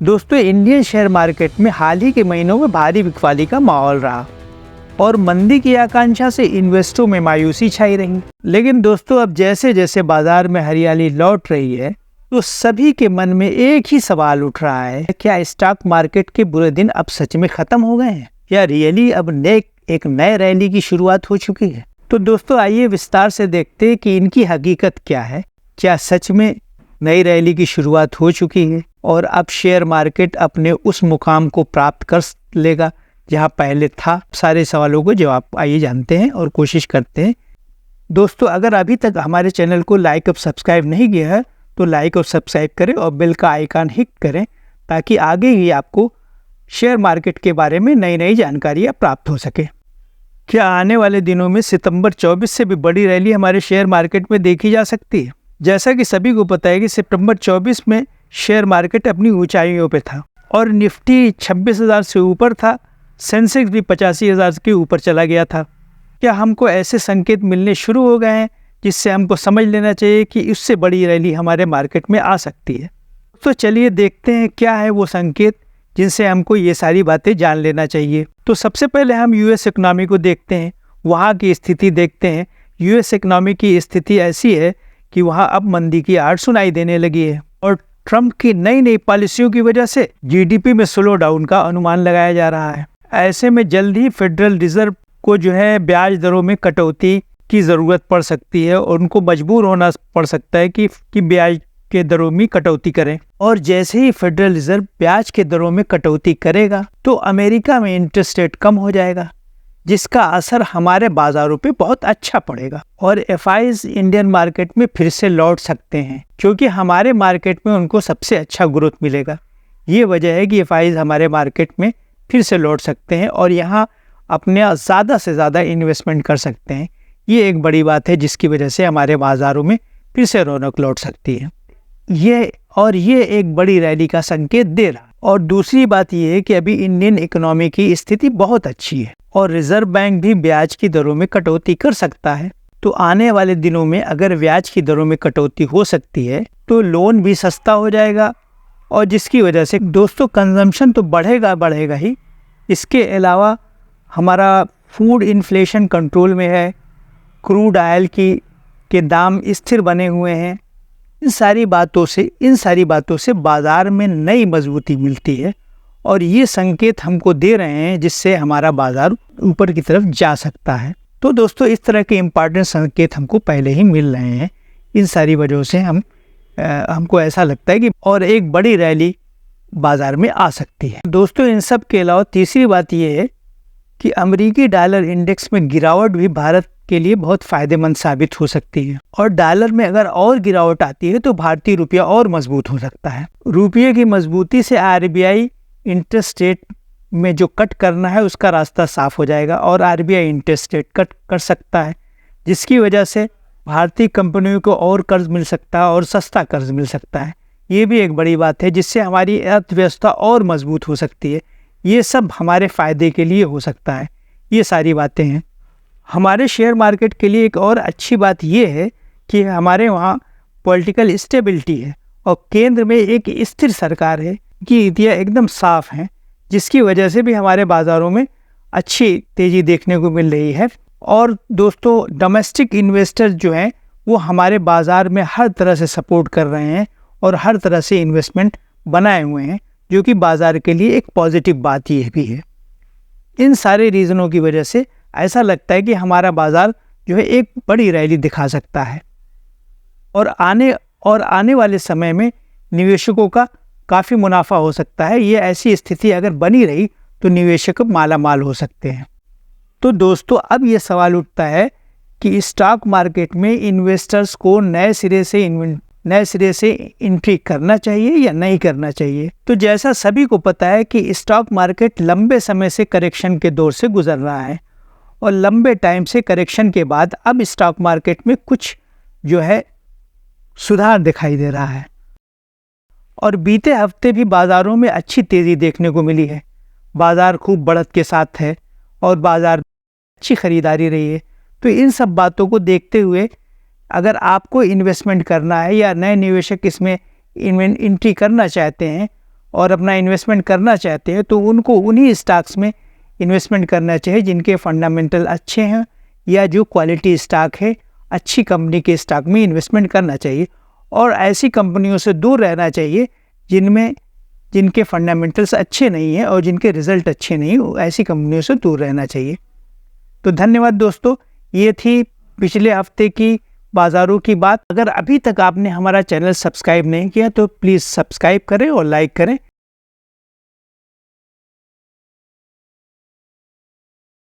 दोस्तों, Indian share market में हाल ही के महीनों में भारी बिकवाली का माहौल रहा और मंदी की आकांक्षा से इन्वेस्टरों में मायूसी छाई रही। लेकिन दोस्तों, अब जैसे जैसे बाजार में हरियाली लौट रही है तो सभी के मन में एक ही सवाल उठ रहा है, क्या स्टॉक मार्केट के बुरे दिन अब सच में खत्म हो गए हैं या रियली अब एक नए रैली की शुरुआत हो चुकी है। तो दोस्तों, आइए विस्तार से देखते हैं कि इनकी हकीकत क्या है। क्या सच में नई रैली की शुरुआत हो चुकी है और अब शेयर मार्केट अपने उस मुकाम को प्राप्त कर लेगा जहां पहले था। सारे सवालों को जवाब आइए जानते हैं और कोशिश करते हैं। दोस्तों, अगर अभी तक हमारे चैनल को लाइक और सब्सक्राइब नहीं किया है तो लाइक और सब्सक्राइब करें और बेल का आइकन हिट करें ताकि आगे ही आपको शेयर मार्केट के बारे में नई नई जानकारियाँ प्राप्त हो सके। क्या आने वाले दिनों में सितंबर 24 से भी बड़ी रैली हमारे शेयर मार्केट में देखी जा सकती है? जैसा कि सभी को पता है कि सितंबर 24 में शेयर मार्केट अपनी ऊंचाइयों पे था और निफ्टी 26,000 से ऊपर था, सेंसेक्स भी 85,000 के ऊपर चला गया था। क्या हमको ऐसे संकेत मिलने शुरू हो गए हैं जिससे हमको समझ लेना चाहिए कि इससे बड़ी रैली हमारे मार्केट में आ सकती है? तो चलिए देखते हैं क्या है वो संकेत जिनसे हमको ये सारी बातें जान लेना चाहिए। तो सबसे पहले हम यूएस इकोनॉमी को देखते हैं, वहाँ की स्थिति देखते हैं। यूएस इकोनॉमी की स्थिति ऐसी है कि वहाँ अब मंदी की आड़ सुनाई देने लगी है और ट्रंप की नई नई पॉलिसियों की वजह से जीडीपी में स्लो डाउन का अनुमान लगाया जा रहा है। ऐसे में जल्द ही फेडरल रिजर्व को जो है ब्याज दरों में कटौती की ज़रूरत पड़ सकती है और उनको मजबूर होना पड़ सकता है कि ब्याज के दरों में कटौती करें। और जैसे ही फेडरल रिजर्व ब्याज के दरों में कटौती करेगा तो अमेरिका में इंटरेस्ट रेट कम हो जाएगा, जिसका असर हमारे बाजारों पे बहुत अच्छा पड़ेगा और एफआईज इंडियन मार्केट में फिर से लौट सकते हैं क्योंकि हमारे मार्केट में उनको सबसे अच्छा ग्रोथ मिलेगा। ये वजह है कि एफआईज हमारे मार्केट में फिर से लौट सकते हैं और यहाँ अपने ज़्यादा से ज़्यादा इन्वेस्टमेंट कर सकते हैं। ये एक बड़ी बात है जिसकी वजह से हमारे बाज़ारों में फिर से रौनक लौट सकती है। ये एक बड़ी रैली का संकेत दे रहा है। और दूसरी बात यह है कि अभी इंडियन इकोनॉमी की स्थिति बहुत अच्छी है और रिजर्व बैंक भी ब्याज की दरों में कटौती कर सकता है। तो आने वाले दिनों में अगर ब्याज की दरों में कटौती हो सकती है तो लोन भी सस्ता हो जाएगा और जिसकी वजह से दोस्तों कंजम्पशन तो बढ़ेगा ही। इसके अलावा हमारा फूड इन्फ्लेशन कंट्रोल में है, क्रूड ऑयल के दाम स्थिर बने हुए हैं। इन सारी बातों से बाज़ार में नई मजबूती मिलती है और ये संकेत हमको दे रहे हैं जिससे हमारा बाज़ार ऊपर की तरफ जा सकता है। तो दोस्तों, इस तरह के इम्पॉर्टेंट संकेत हमको पहले ही मिल रहे हैं। इन सारी वजहों से हमको ऐसा लगता है कि और एक बड़ी रैली बाज़ार में आ सकती है। दोस्तों, इन सब के अलावा तीसरी बात यह है कि अमेरिकी डॉलर इंडेक्स में गिरावट भी भारत के लिए बहुत फ़ायदेमंद साबित हो सकती है और डॉलर में अगर और गिरावट आती है तो भारतीय रुपया और मजबूत हो सकता है। रुपये की मजबूती से आरबीआई इंटरेस्ट रेट में जो कट करना है उसका रास्ता साफ हो जाएगा और आरबीआई इंटरेस्ट रेट कट कर सकता है, जिसकी वजह से भारतीय कंपनियों को और कर्ज मिल सकता है और सस्ता कर्ज मिल सकता है। ये भी एक बड़ी बात है जिससे हमारी अर्थव्यवस्था और मजबूत हो सकती है। ये सब हमारे फ़ायदे के लिए हो सकता है। ये सारी बातें हैं। हमारे शेयर मार्केट के लिए एक और अच्छी बात यह है कि हमारे वहाँ पॉलिटिकल स्टेबिलिटी है और केंद्र में एक स्थिर सरकार है कि नीतियाँ एकदम साफ हैं, जिसकी वजह से भी हमारे बाज़ारों में अच्छी तेज़ी देखने को मिल रही है। और दोस्तों, डोमेस्टिक इन्वेस्टर जो हैं वो हमारे बाज़ार में हर तरह से सपोर्ट कर रहे हैं और हर तरह से इन्वेस्टमेंट बनाए हुए हैं, जो कि बाज़ार के लिए एक पॉजिटिव बात यह भी है। इन सारे रीज़नों की वजह से ऐसा लगता है कि हमारा बाज़ार जो है एक बड़ी रैली दिखा सकता है और आने वाले समय में निवेशकों का काफ़ी मुनाफा हो सकता है। ये ऐसी स्थिति अगर बनी रही तो निवेशक मालामाल हो सकते हैं। तो दोस्तों, अब ये सवाल उठता है कि स्टॉक मार्केट में इन्वेस्टर्स को नए सिरे से एंट्री करना चाहिए या नहीं करना चाहिए। तो जैसा सभी को पता है कि स्टॉक मार्केट लंबे समय से करेक्शन के दौर से गुजर रहा है और लंबे टाइम से करेक्शन के बाद अब स्टॉक मार्केट में कुछ जो है सुधार दिखाई दे रहा है और बीते हफ्ते भी बाज़ारों में अच्छी तेज़ी देखने को मिली है। बाज़ार खूब बढ़त के साथ है और बाज़ार अच्छी ख़रीदारी रही है। तो इन सब बातों को देखते हुए अगर आपको इन्वेस्टमेंट करना है या नए निवेशक इसमें एंट्री करना चाहते हैं और अपना इन्वेस्टमेंट करना चाहते हैं तो उनको उन्हीं स्टॉक्स में इन्वेस्टमेंट करना चाहिए जिनके फंडामेंटल अच्छे हैं, या जो क्वालिटी स्टॉक है, अच्छी कंपनी के स्टॉक में इन्वेस्टमेंट करना चाहिए। और ऐसी कंपनियों से दूर रहना चाहिए जिनके फंडामेंटल्स अच्छे नहीं हैं और जिनके रिजल्ट अच्छे नहीं, ऐसी कंपनियों से दूर रहना चाहिए। तो धन्यवाद दोस्तों, ये थी पिछले हफ्ते की बाज़ारों की बात। अगर अभी तक आपने हमारा चैनल सब्सक्राइब नहीं किया तो प्लीज़ सब्सक्राइब करें और लाइक करें।